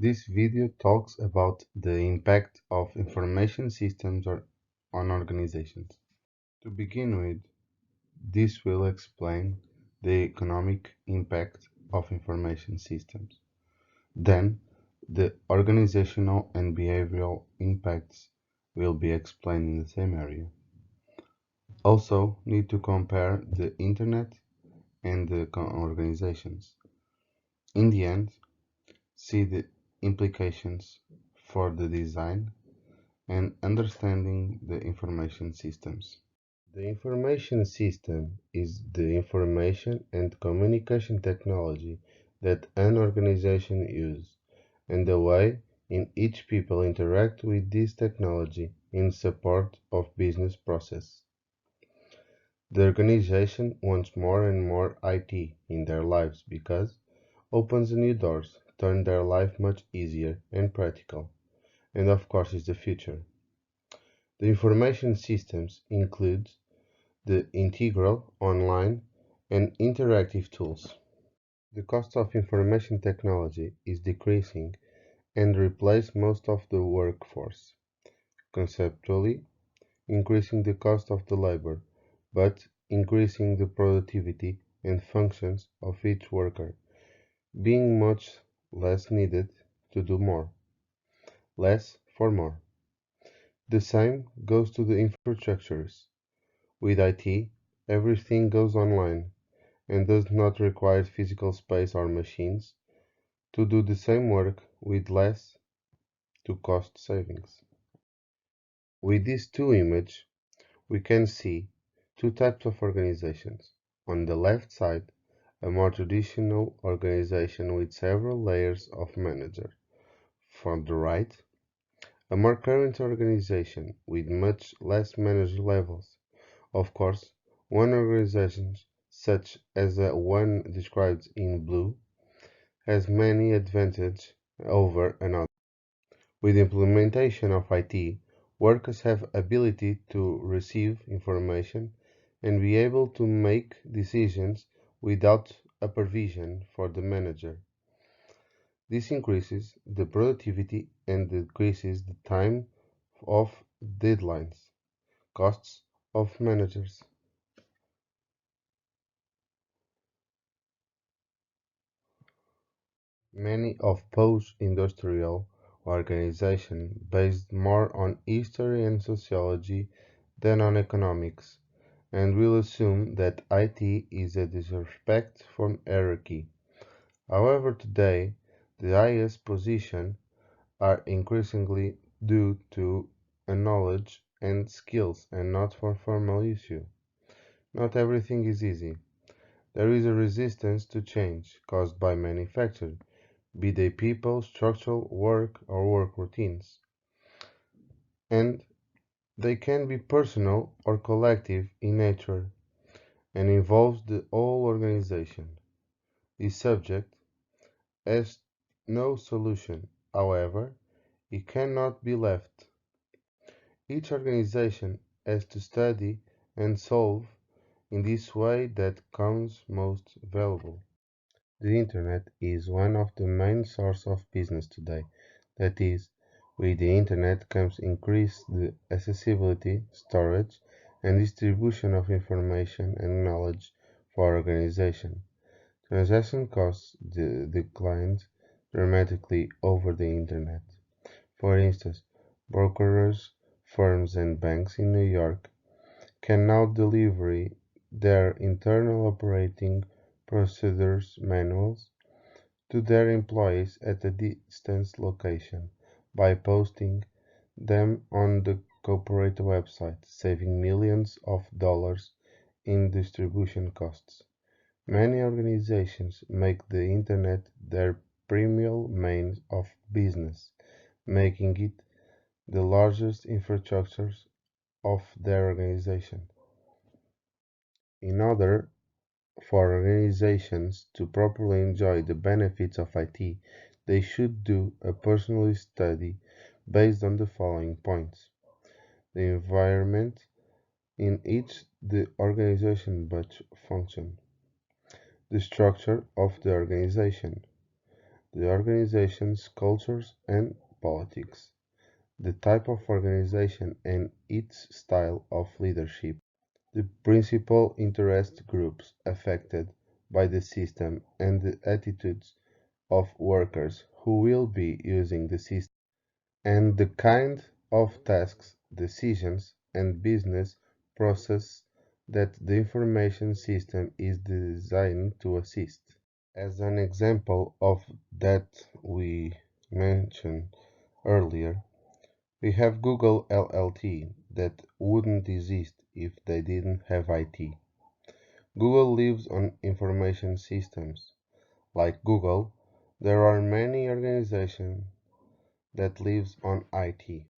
This video talks about the impact of information systems on organizations. To begin with, this will explain the economic impact of information systems. Then, the organizational and behavioral impacts will be explained in the same area. Also, need to compare the internet and the organizations. In the end, see the implications for the design and understanding the information systems. The information system is the information and communication technology that an organization uses, and the way in which people interact with this technology in support of business process. The organization wants more and more IT in their lives because opens new doors, turn their life much easier and practical, and of course is the future. The information systems include the integral, online, and interactive tools. The cost of information technology is decreasing and replaces most of the workforce, conceptually increasing the cost of the labor, but increasing the productivity and functions of each worker, being much less needed to do more, less for more. The same goes to the infrastructures. With IT, everything goes online and does not require physical space or machines to do the same work with less to cost savings. With these two images, we can see two types of organizations. On the left side, a more traditional organization with several layers of manager. From the right, a more current organization with much less manager levels. Of course, one organization, such as the one described in blue, has many advantages over another. With implementation of IT, workers have ability to receive information and be able to make decisions without a supervision for the manager. This increases the productivity and decreases the time of deadlines, costs of managers. Many of post-industrial organizations based more on history and sociology than on economics, and will assume that IT is a disrespect from hierarchy. However, today, the highest positions are increasingly due to a knowledge and skills and not for formal issue. Not everything is easy. There is a resistance to change caused by manufacture, be they people, structural work, or work routines. And they can be personal or collective in nature and involves the whole organization. This subject has no solution, however, it cannot be left. Each organization has to study and solve in this way that comes most valuable. The Internet is one of the main sources of business today. That is, with the Internet comes increased the accessibility, storage, and distribution of information and knowledge for organization. Transaction costs declined dramatically over the Internet. For instance, brokerage firms and banks in New York can now deliver their internal operating procedures manuals to their employees at a distant location by posting them on the corporate website, saving millions of dollars in distribution costs. Many organizations make the Internet their primary means of business, making it the largest infrastructure of their organization. In order for organizations to properly enjoy the benefits of IT, they should do a personal study based on the following points: the environment in which the organization must function, the structure of the organization, the organization's cultures and politics, the type of organization and its style of leadership, the principal interest groups affected by the system, and the attitudes of workers who will be using the system, and the kind of tasks, decisions, and business process that the information system is designed to assist. As an example of that we mentioned earlier, we have Google LLT that wouldn't exist if they didn't have IT. Google lives on information systems. Like Google, there are many organizations that lives on IT.